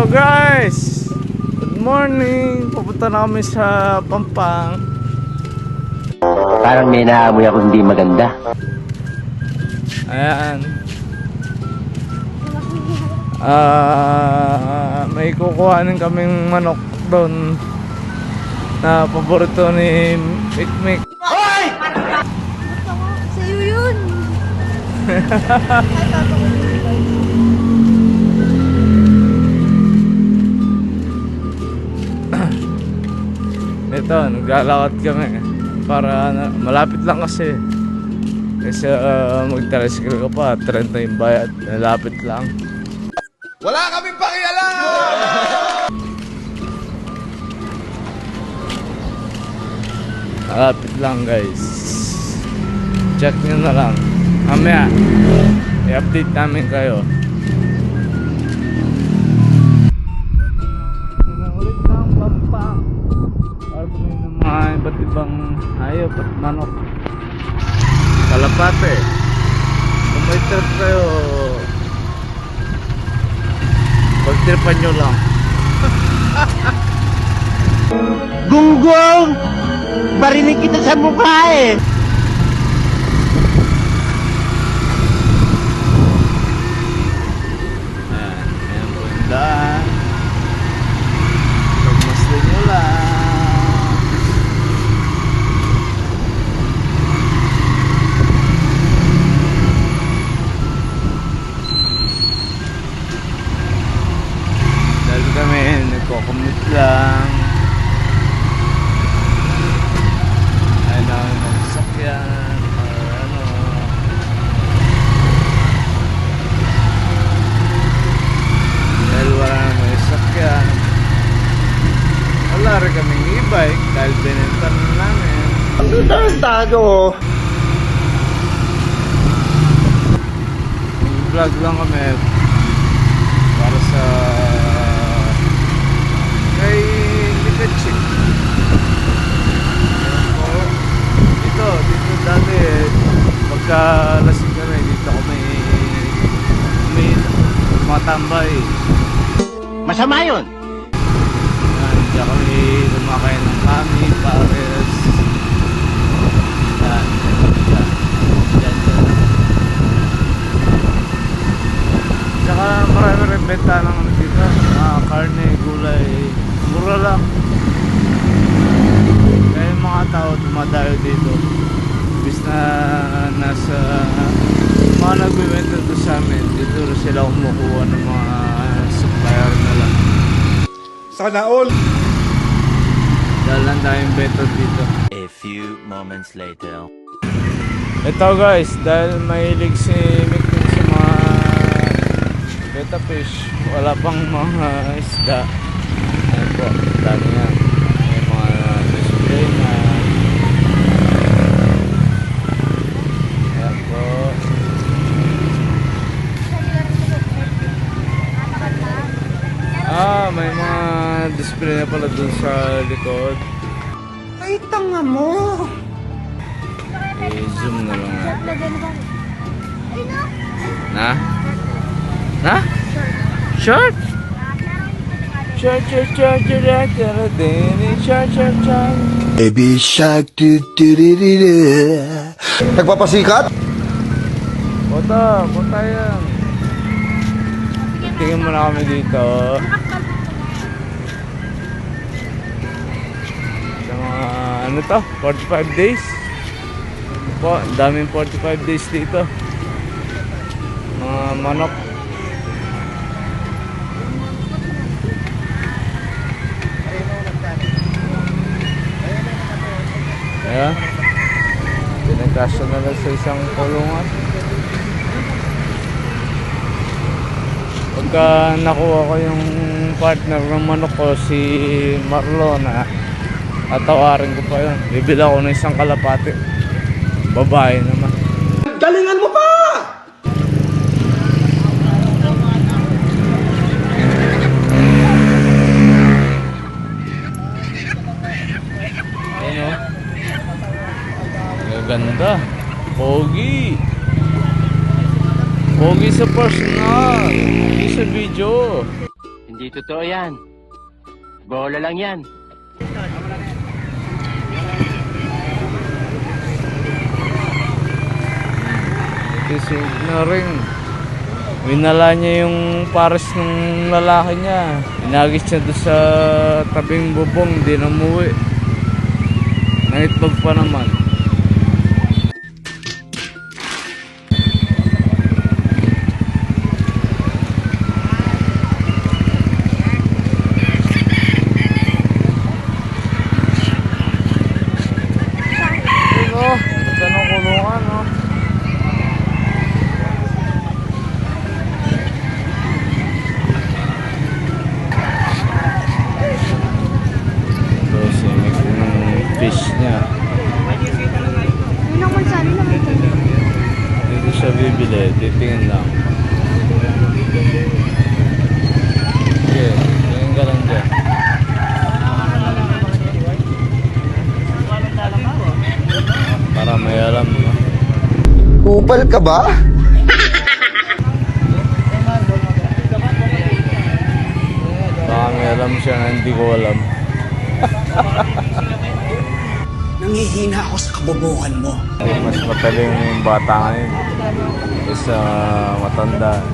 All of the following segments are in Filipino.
Hello guys! Good morning! Pupunta na kami sa Pampang. Parang may naamoy ako hindi maganda. Ayan. May kukuhanin kaming manok doon na paborito ni Mikmik. Hoy! Sa'yo yun. Ito, naglalakad kami para malapit lang kasi mag-tricycle ka pa, 30 yung bayad, malapit lang. Wala kaming pakialam! Malapit lang guys, check nyo na lang mamaya, i-update namin kayo. Ulit ng Pampang para kumain ng mga iba't ibang hayop at manok, kalapate. Kung may trip kayo, pagtripan nyo lang. Gunggong! Barinig kita sa mukha eh! Ayan po yung daan. Pagmasdan nyo lang. Dahil kami nagko-commute lang. Ayun na yung sasakyan or ano. Dahil wala naman yung sasakyan, wala rin kaming e-bike dahil binenta na namin. Ang tarantado! Vlog lang kami para sa kay Likachik. Dito dati pagka lasing kami dito kami matambay. Masama yun! Diyan kami lumakain ng kami, pares. Yan. Tsaka marami rin benta ng ano dito, karne, gulay, mura lang. Kaya yung mga tao dumadayo dito, bis na nasa mga nagbibenta doon sa amin, dito rin sila kumukuha ng mga supplier na lang. Sana all! Dahil ang daming benta dito. A few moments later. Ito guys, dahil mahilig si Mikmik sa mga betta fish, wala pang mga isda. Ayan po, dami nga. May mga display na. Ayan po. May mga display na pala dun sa likod. Ay, tanga mo. I-zoom na lang natin. Lagyan ba? Ay, no. Na? Na? Short? Short. Baby shark do do do do do. Nagpapasikat? Punta yan. Tingin mo na kami dito. Sa mga ano to? 45 days? Po, ang daming 45 days dito. Mga manok. Ayan. Pinagkasya na lang sa isang kulungan. Pagka nakuha ko yung partner ng manok ko, si Marlona, tatawarin ko pa yun. Bibila ko ng isang kalapate. Babae naman. Galingan mo pa! Ano? Gaganda. Pogi. Pogi sa personal. Hindi sa video. Hindi totoo yan. Bola lang yan. Itisig na rin. Winala niya yung pares ng lalaki niya. Inagis niya doon sa tabing bubong, di na umuwi. Nangitbag pa naman. Ito, ito ng kulungan, no? Ito, simik ng fish niya. Ano naman sa ano naman ito? Dito siya bibili, titingin lang. Sige, tingin ka lang dyan. Para may alam, no? Kupal ka ba? Baka may alam siya na hindi ko alam. Nangihina ako sa kabobohan mo. Mas mataling yung bata ngayon kaysa matanda.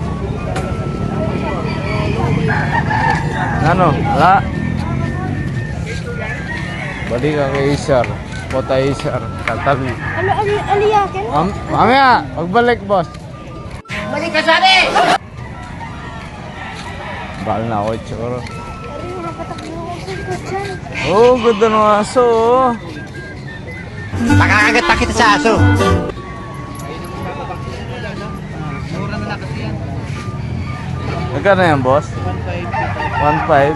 Ano? Ala? Balik ka kay Isar. Kota Isar. Tatabi. Ano, aliyakin? Mamaya! Magbalik, boss. Balik ka sa akin! Bahal na ako, siguro. Ay, nakatakbo ako sa ikot dyan. Oh, ganda ng aso, oh. Makakagat pa kita sa aso. Magkano yan, boss? 1.5. 1.5?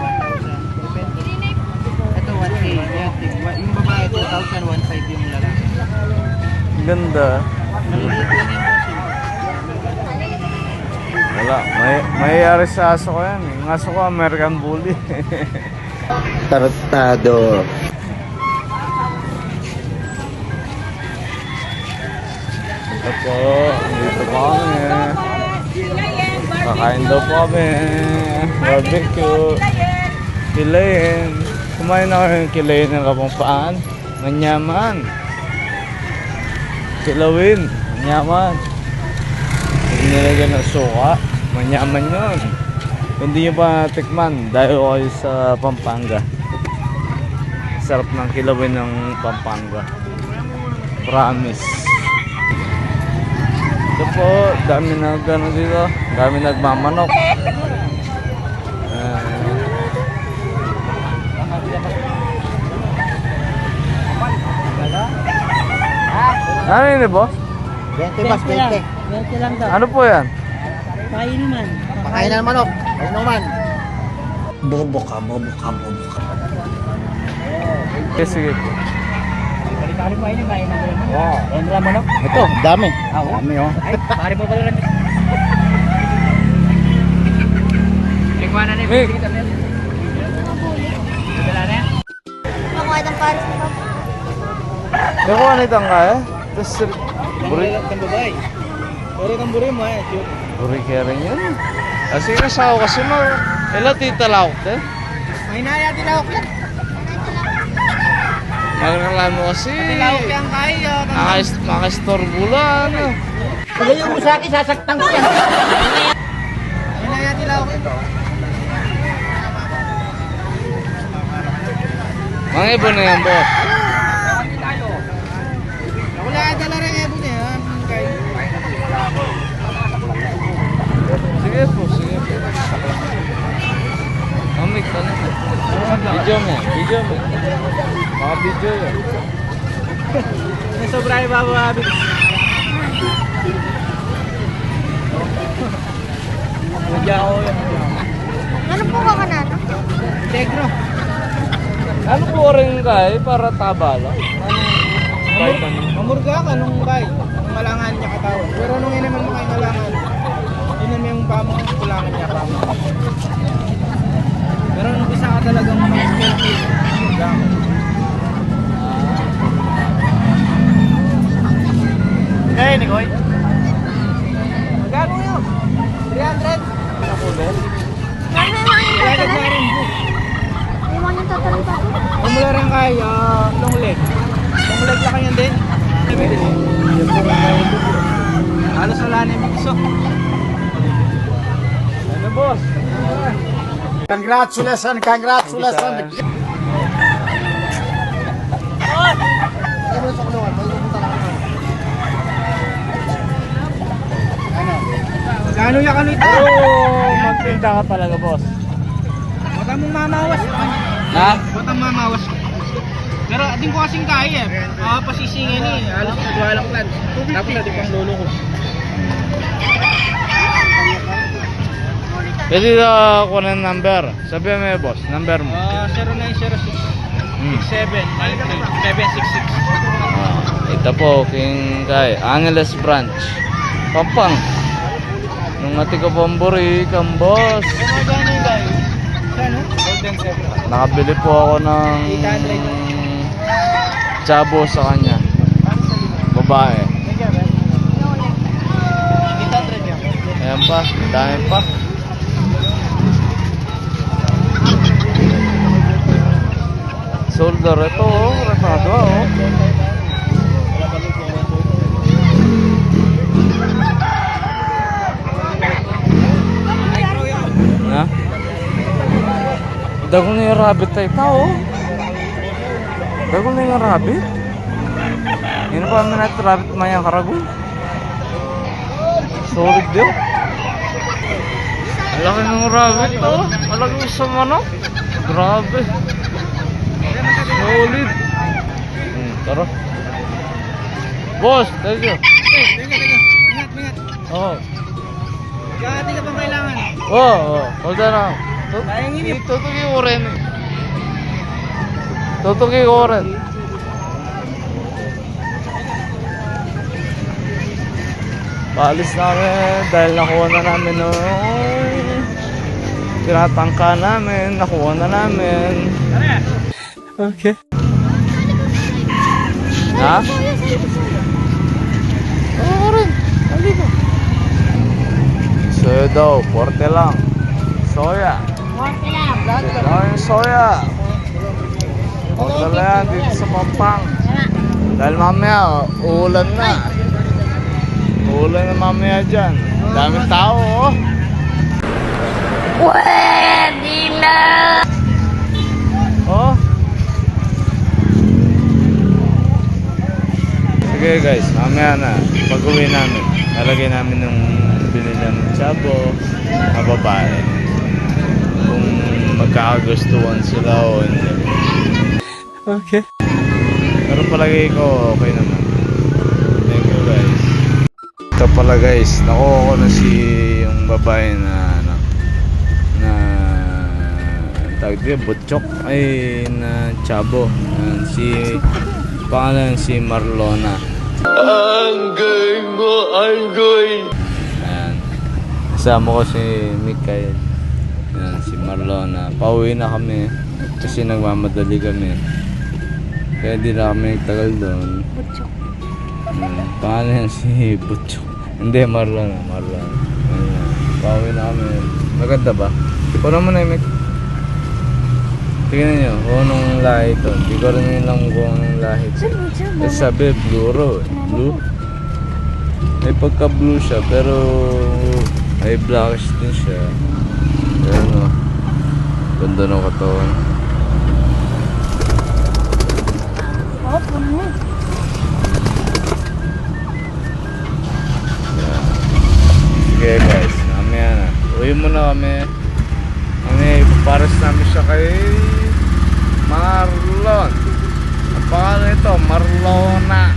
Ito 1K, yung babae 2,000, 1,500 yung lalaki. Ganda. Maliliit lang yung boss. Wala. Mayayari sa aso ko yan. Yung aso ko, American Bully. Tarantado. Ito po. Dito po kami. Kakain daw po kami. Barbecue. Kilayin. Kumain na kayo yung kilayin ng Kapampangan. Manyaman. Kilawin. Manyaman. Hindi nilagyan ng suka. Manyaman yun. Kung di nyo pa tikman, dahil kayo sa Pampanga. Sarap ng kilawin ng Pampanga. Promise. Ito po, dami na gano'n dito. Dami nagmamanok. Ano yun, boss? 20 mas 20. 20 lang daw. Ano po yan? Painuman. Pakainan ng manok. Painuman. Bobo ka, bobo ka, bobo ka. Okay, sige po. Pari mo ini kain ng wow. Ano lang manok? Ito, dami. Dami oh. Ay, pare mo pala rin. Tingnan na ni Mick. Dala na. Makuha ng pares ni Papa. Nakuha na itang kaya? Tapos, buri. Kan babae. Puro kang buri mo eh. Buri kaya rin yan. Kasi kasawa kasi mo. Ela tita lauk te. May naya tilawak yan. Nagkakalano kasi. Tilawak yan kaya. Makastorbo lang. Pagayon mo sa akin, sasaktan ko yan. May naya tilawak yan. Mga ibon na yan, boss. Wala dala rin ebo niya. Sige po, sige po. Amik, ano? Video mo, video mo. Mga video yan. May sobra yung bababi. Nadya ako yan. Ano po ka kanana? Tegro. Ano po rin kaya para taba lang? Kahit ano. Mamurga ka nung bay. Nung malangan niya katawan. Pero nung inaman mo kayo malangan, yun naman yung pamo, kulangan niya pamo. Pero nung isa ka talagang ma-spell mamurga ka. Hey, Nicoy. Magkano yun? 300. Ano yung mga Yung mula rin kay long leg. Long leg lang yan din. Halos wala na yung piso. Ano boss? Congratulations, congratulations. Gano yan ka nito? Magpinta ka talaga boss. Huwag kang mamawas. Ha? Huwag kang mamawas. Pero din ko kasing kaya eh. Pasisingin eh. Halos nagwalang plan. Tapos natin pang lolo ko. Pwede na ako ng number. Sabihan mo boss, number mo. 0906 6793 766. Ito po, King Kai, Angeles Branch, Pampang. Nung ati ko Bombori, kang boss. Gano yung guys? Saan oh? Golden Zebra. Nakabili po ako ng chabo sa kanya. Babae. Ayan pa, dami pa. Solder, ito oh, retado oh. Na? Dagol na yung rabbit tayo tao. Dagol na yung rabbit. Yun pa naman natin rabbit maya karagol. Solid yun. Ang laki ng rabbit oh. Ang laki yung sa manok. Grabe. Solid. Tara. Boss, thank you. Ingat. Oh. Kaya ka bang kailangan? Oh. Hold on now. Sayang ini. Tutugi ko rin. Tutugi ko rin. Paalis namin dahil nakuha na namin nung tinatangka namin. Nakuha na namin. Okay. Ha? Oo rin. Halika. Soya daw. Porte lang. Soya. Ito yung soya. Porte lang yan dito sa Pampang. Dahil mamaya, uulan na. Uulan na mamaya dyan. Daming tao oh. Pwede na! Oh. Sige guys, mamaya na. Pag-uwi namin, lalagay namin ng binili ng chabo na babae. Kung magkakagustuhan sila o hindi. Okay. Pero palagay ko okay naman. Thank you guys. Ito pala guys, nakuha ko na yung babae na tawag dito, butchok ay na chabo. Si pangalan si Marlona. Ayan. Kasama ko si Mikael. Ayan, si Marlona. Pauwi na kami kasi nagmamadali kami. Kaya di na kami nagtagal doon. Butchok. Pangalan si Butchok. Hindi, Marlona. Ayan. Pauwi na kami. Maganda ba? Puro mo na yung tingnan nyo kung anong lahi ito. Hindi ko rin alam kung anong lahi ito. Kasi sabi, blue raw eh. Blue? May pagka-blue siya, pero may blackish din siya. Ayan o. Ganda ng katawan. Oh, puno. Ayan. Sige guys, mamaya na. Uwi muna kami. Ipaparas namin siya kay Marlon. Ang pangalan nito, Marlona.